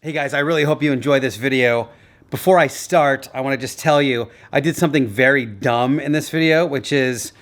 Hey guys, I really hope you enjoy this video. Before I start, I want to just tell you, I did something very dumb in this video, which is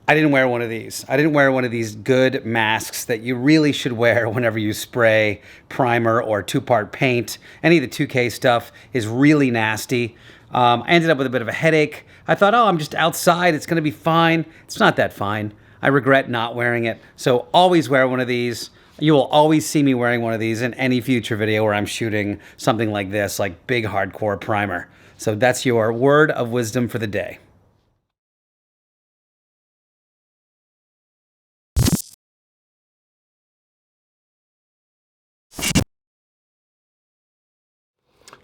I didn't wear one of these. I didn't wear one of these good masks that you really should wear whenever you spray primer or two-part paint. Any of the 2K stuff is really nasty. I ended up with a bit of a headache. I thought, oh, I'm just outside. It's going to be fine. It's not that fine. I regret not wearing it. So always wear one of these. You will always see me wearing one of these in any future video where I'm shooting something like this, like big hardcore primer. So that's your word of wisdom for the day.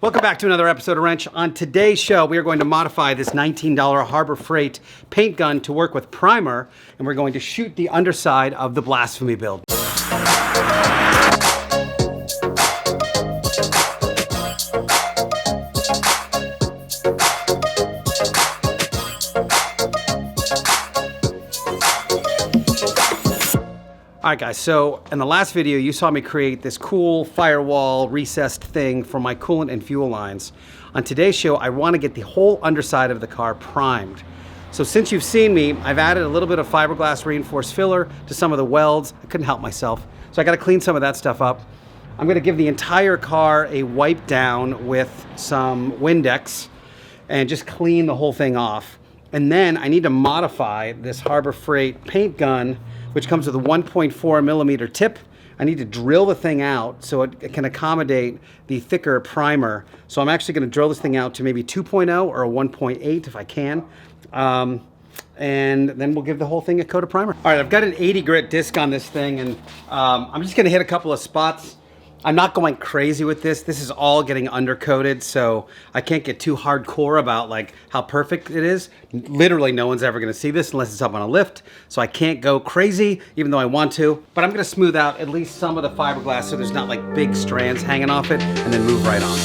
Welcome back to another episode of Rennch. On today's show, we are going to modify this $19 Harbor Frieght paint gun to work with primer, and we're going to shoot the underside of the Blasphemy Build. All right guys, so in the last video you saw me create this cool firewall recessed thing for my coolant and fuel lines. On today's show I want to get the whole underside of the car primed. So since you've seen me, I've added a little bit of fiberglass reinforced filler to some of the welds. I couldn't help myself, so I got to clean some of that stuff up. I'm going to give the entire car a wipe down with some Windex and just clean the whole thing off. And then I need to modify this Harbor Frieght paint gun, which comes with a 1.4 millimeter tip. I need to drill the thing out so it can accommodate the thicker primer. So I'm actually going to drill this thing out to maybe 2.0 or a 1.8 if I can. And then we'll give the whole thing a coat of primer. All right, I've got an 80 grit disc on this thing, and I'm just going to hit a couple of spots. I'm not going crazy with this. This is all getting undercoated, so I can't get too hardcore about like how perfect it is. Literally no one's ever gonna see this unless it's up on a lift, so I can't go crazy even though I want to. But I'm gonna smooth out at least some of the fiberglass so there's not like big strands hanging off it, and then move right on.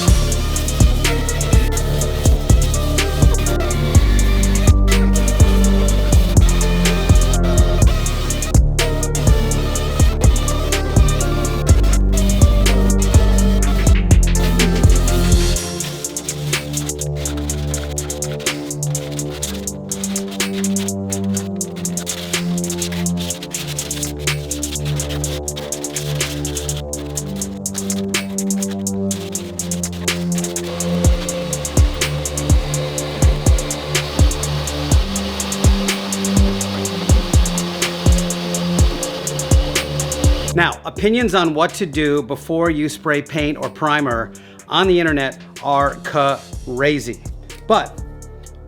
Now, opinions on what to do before you spray paint or primer on the internet are crazy. But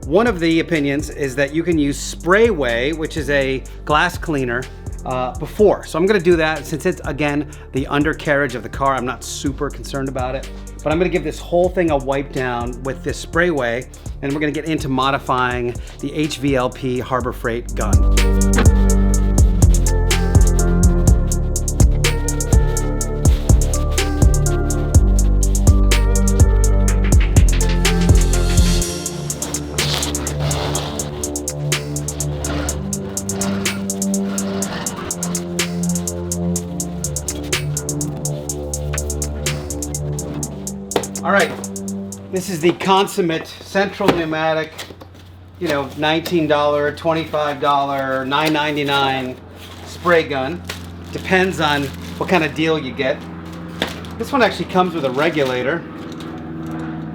one of the opinions is that you can use Sprayway, which is a glass cleaner, before. So I'm gonna do that since it's, again, the undercarriage of the car. I'm not super concerned about it. But I'm gonna give this whole thing a wipe down with this Sprayway, and we're gonna get into modifying the HVLP Harbor Frieght gun. All right, this is the consummate central pneumatic, you know, $19, $25, $9.99 spray gun. Depends on what kind of deal you get. This one actually comes with a regulator,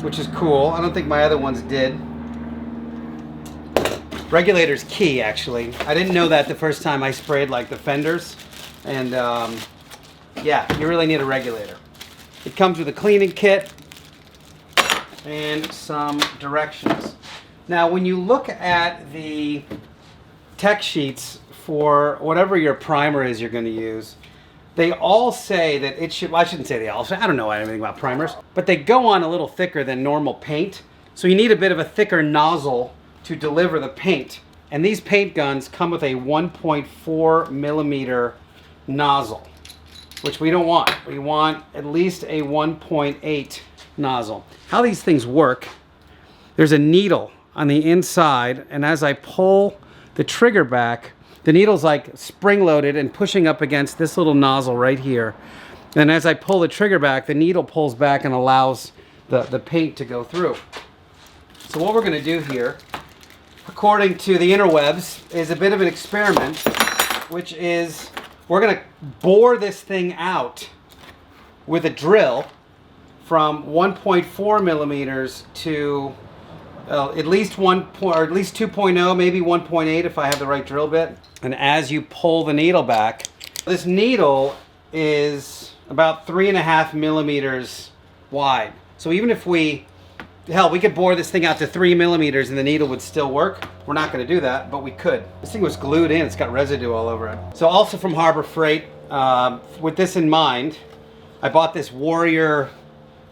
which is cool. I don't think my other ones did. Regulator's key, actually. I didn't know that the first time I sprayed like the fenders. And yeah, you really need a regulator. It comes with a cleaning kit and some directions. Now, when you look at the tech sheets for whatever your primer is you're going to use, they all say that it should, well, I shouldn't say they all say, I don't know anything about primers, but they go on a little thicker than normal paint. So you need a bit of a thicker nozzle to deliver the paint. And these paint guns come with a 1.4 millimeter nozzle, which we don't want. We want at least a 1.8 nozzle. How these things work, there's a needle on the inside, and as I pull the trigger back, the needle's like spring-loaded and pushing up against this little nozzle right here. And as I pull the trigger back, the needle pulls back and allows the paint to go through. So what we're going to do here, according to the interwebs, is a bit of an experiment, which is we're going to bore this thing out with a drill from 1.4 millimeters to at least 2.0, maybe 1.8 if I have the right drill bit. And as you pull the needle back, this needle is about 3.5 millimeters wide. So even if we could bore this thing out to 3 millimeters and the needle would still work. We're not going to do that, but we could. This thing was glued in. It's got residue all over it. So also from Harbor Freight, with this in mind, I bought this Warrior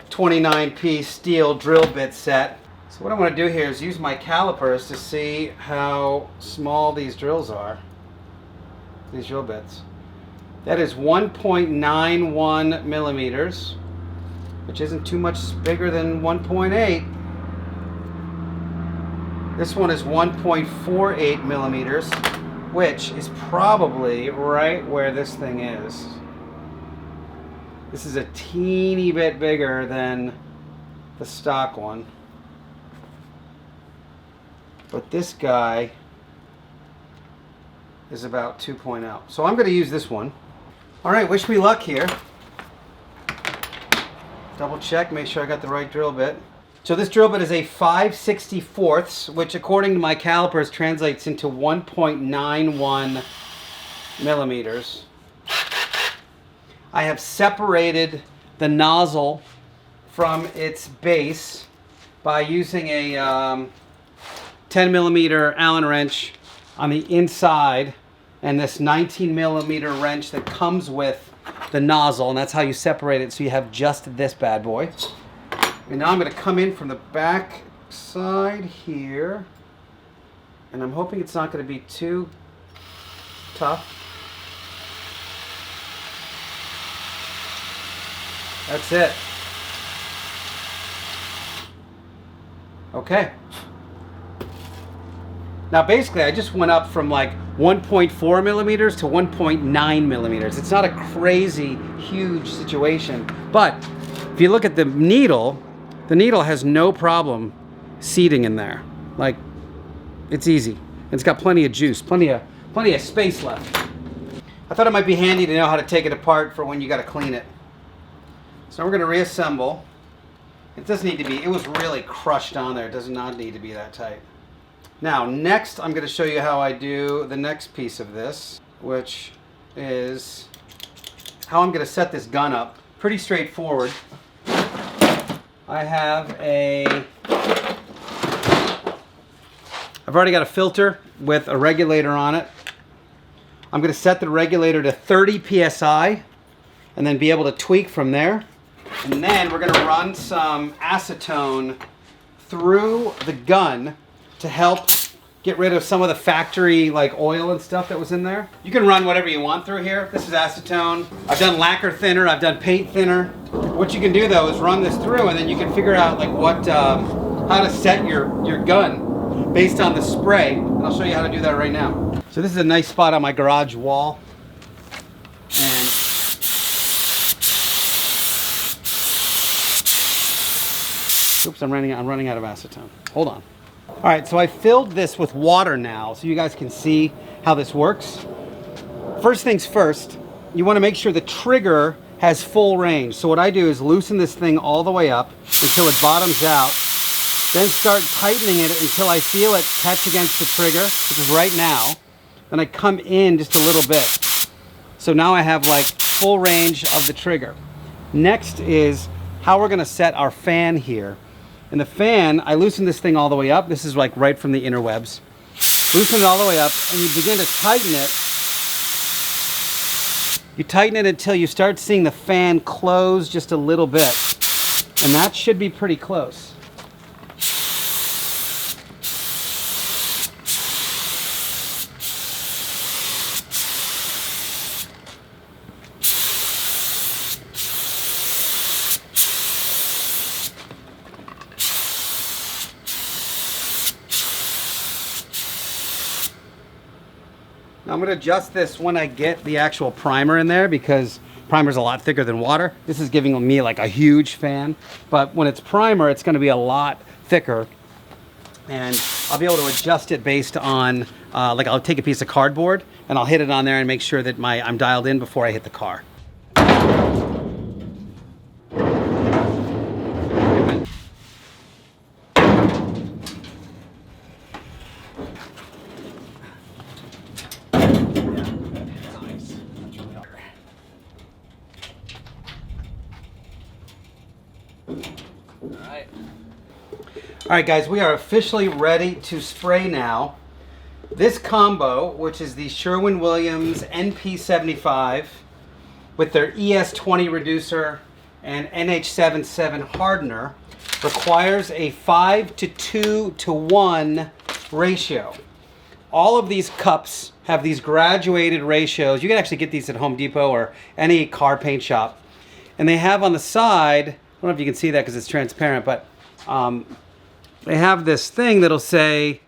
29-piece steel drill bit set. So what I want to do here is use my calipers to see how small these drills are. These drill bits. That is 1.91 millimeters, which isn't too much bigger than 1.8. This one is 1.48 millimeters, which is probably right where this thing is. This is a teeny bit bigger than the stock one. But this guy is about 2.0. So I'm going to use this one. All right, wish me luck here. Double check, make sure I got the right drill bit. So this drill bit is a 5/64, which according to my calipers translates into 1.91 millimeters. I have separated the nozzle from its base by using a 10 millimeter Allen wrench on the inside and this 19 millimeter wrench that comes with the nozzle, and that's how you separate it, so you have just this bad boy. And now I'm going to come in from the back side here, and I'm hoping it's not going to be too tough. That's it. Okay. Now basically I just went up from like 1.4 millimeters to 1.9 millimeters. It's not a crazy huge situation, but if you look at the needle has no problem seating in there. Like, it's easy. It's got plenty of juice, plenty of space left. I thought it might be handy to know how to take it apart for when you got to clean it. So we're going to reassemble. It doesn't need to be, it was really crushed on there. It does not need to be that tight. Now, next I'm going to show you how I do the next piece of this, which is how I'm going to set this gun up. Pretty straightforward. I've already got a filter with a regulator on it. I'm going to set the regulator to 30 psi and then be able to tweak from there. And then we're going to run some acetone through the gun to help get rid of some of the factory like oil and stuff that was in there. You can run whatever you want through here. This is acetone. I've done lacquer thinner, I've done paint thinner. What you can do though is run this through and then you can figure out like what, how to set your gun based on the spray. And I'll show you how to do that right now. So this is a nice spot on my garage wall. And oops, I'm running out of acetone. Hold on. All right, so I filled this with water now so you guys can see how this works. First things first, you want to make sure the trigger has full range. So what I do is loosen this thing all the way up until it bottoms out, then start tightening it until I feel it catch against the trigger, which is right now. Then I come in just a little bit. So now I have like full range of the trigger. Next is how we're going to set our fan here. And the fan, I loosen this thing all the way up. This is like right from the interwebs. Loosen it all the way up and you begin to tighten it. You tighten it until you start seeing the fan close just a little bit. And that should be pretty close. Now I'm going to adjust this when I get the actual primer in there because Primer's a lot thicker than water. This is giving me like a huge fan, but when it's primer, it's gonna be a lot thicker, and I'll be able to adjust it based on, like I'll take a piece of cardboard and I'll hit it on there and make sure that I'm dialed in before I hit the car. All right, guys, we are officially ready to spray now. This combo, which is the Sherwin-Williams NP75 with their ES30 reducer and NH77 hardener, requires a 5:2:1 ratio. All of these cups have these graduated ratios. You can actually get these at Home Depot or any car paint shop. And they have on the side, I don't know if you can see that because it's transparent, but they have this thing that'll say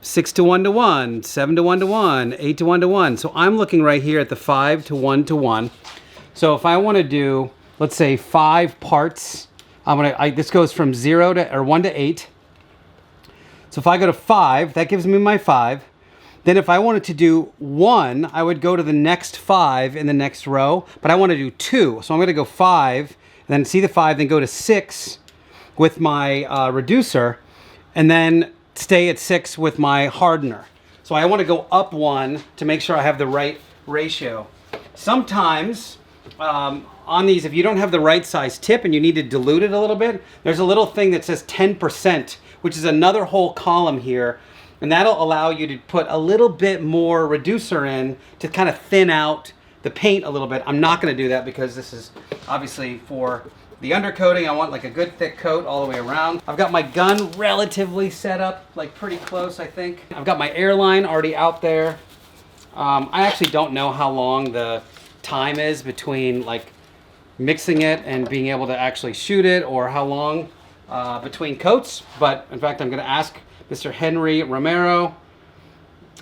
6:1:1, 7:1:1, 8:1:1. So I'm looking right here at the 5:1:1. So if I want to do, let's say 5 parts, this goes from 1 to 8. So if I go to 5, that gives me my 5. Then if I wanted to do 1, I would go to the next 5 in the next row, but I want to do 2. So I'm going to go 5, and then see the 5, then go to 6 with my reducer, and then stay at 6 with my hardener. So I want to go up 1 to make sure I have the right ratio. Sometimes on these, if you don't have the right size tip and you need to dilute it a little bit, there's a little thing that says 10%, which is another whole column here, and that'll allow you to put a little bit more reducer in to kind of thin out the paint a little bit. I'm not going to do that because this is obviously for the undercoating. I want like a good thick coat all the way around. I've got my gun relatively set up, like pretty close, I think. I've got my airline already out there. I actually don't know how long the time is between like mixing it and being able to actually shoot it, or how long between coats. But in fact, I'm going to ask Mr. Henry Romero.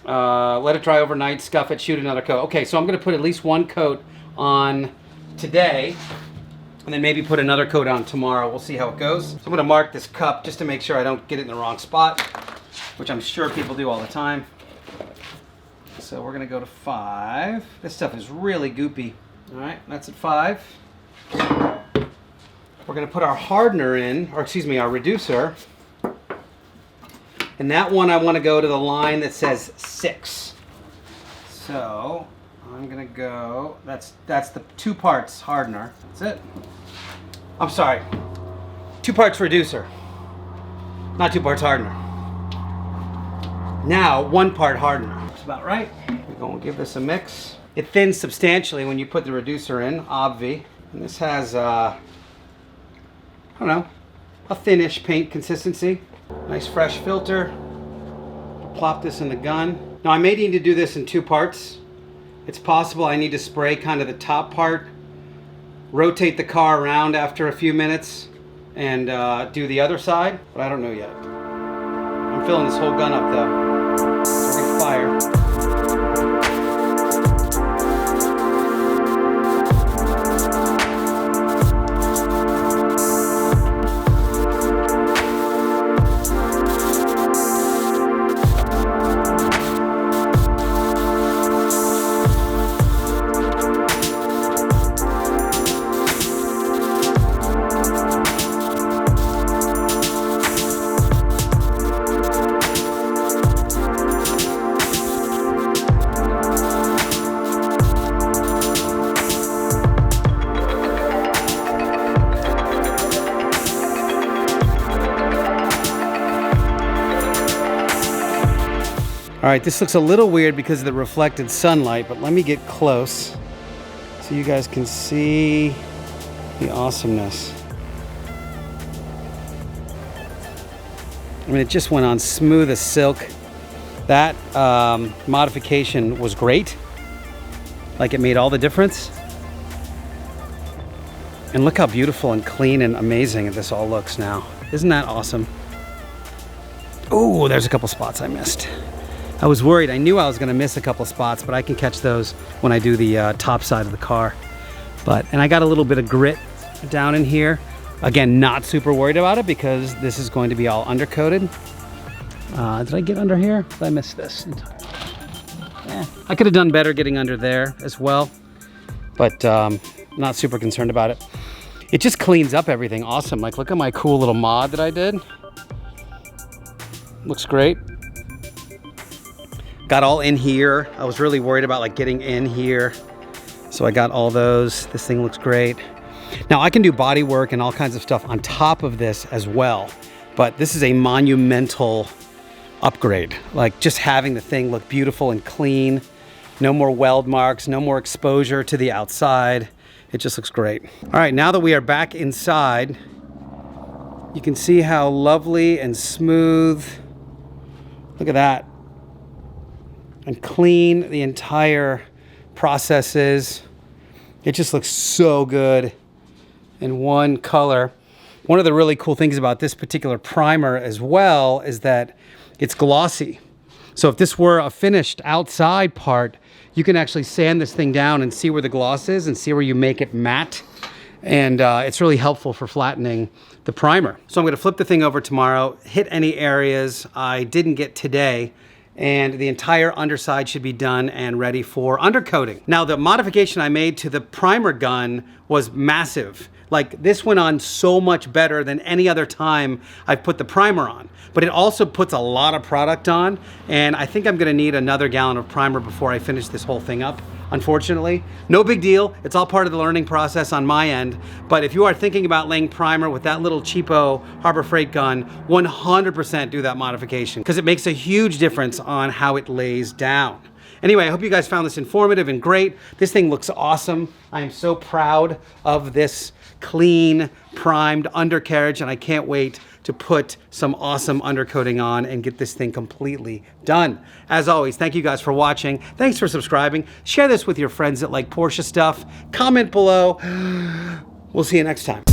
Let it dry overnight, scuff it, shoot another coat. Okay, so I'm going to put at least 1 coat on today, and then maybe put another coat on tomorrow. We'll see how it goes. So I'm going to mark this cup just to make sure I don't get it in the wrong spot, which I'm sure people do all the time. So we're going to go to 5. This stuff is really goopy. All right, that's at 5. We're going to put our hardener in, or excuse me, our reducer. And that one I want to go to the line that says 6. So I'm going to go, that's the 2 parts hardener. That's it. I'm sorry, 2 parts reducer, not 2 parts hardener. Now 1 part hardener. That's about right. We're going to give this a mix. It thins substantially when you put the reducer in, obvi. And this has, I don't know, a thinnish paint consistency. Nice fresh filter. Plop this in the gun. Now I may need to do this in 2 parts. It's possible I need to spray kind of the top part, rotate the car around after a few minutes, and do the other side, but I don't know yet. I'm filling this whole gun up though. So we're gonna fire. All right, this looks a little weird because of the reflected sunlight, but let me get close so you guys can see the awesomeness. I mean, it just went on smooth as silk. That modification was great. Like, it made all the difference. And look how beautiful and clean and amazing this all looks now. Isn't that awesome? Oh, there's a couple spots I missed. I was worried. I knew I was going to miss a couple spots, but I can catch those when I do the top side of the car. And I got a little bit of grit down in here. Again, not super worried about it because this is going to be all undercoated. Did I get under here? Did I miss this? I could have done better getting under there as well, but not super concerned about it. It just cleans up everything awesome. Like, look at my cool little mod that I did. Looks great. Got all in here. I was really worried about like getting in here. So I got all those. This thing looks great. Now I can do body work and all kinds of stuff on top of this as well, but this is a monumental upgrade. Like, just having the thing look beautiful and clean. No more weld marks, no more exposure to the outside. It just looks great. All right, now that we are back inside, you can see how lovely and smooth, look at that, and clean the entire process is. It just looks so good in one color. One of the really cool things about this particular primer as well is that it's glossy. So if this were a finished outside part, you can actually sand this thing down and see where the gloss is and see where you make it matte. And it's really helpful for flattening the primer. So I'm gonna flip the thing over tomorrow, hit any areas I didn't get today, and the entire underside should be done and ready for undercoating. Now, the modification I made to the primer gun was massive. Like, this went on so much better than any other time I've put the primer on. But it also puts a lot of product on, and I think I'm gonna need another gallon of primer before I finish this whole thing up, unfortunately. No big deal, it's all part of the learning process on my end, but if you are thinking about laying primer with that little cheapo Harbor Freight gun, 100% do that modification, because it makes a huge difference on how it lays down. Anyway, I hope you guys found this informative and great. This thing looks awesome. I am so proud of this clean, primed undercarriage, and I can't wait to put some awesome undercoating on and get this thing completely done. As always, thank you guys for watching. Thanks for subscribing. Share this with your friends that like Porsche stuff. Comment below. We'll see you next time.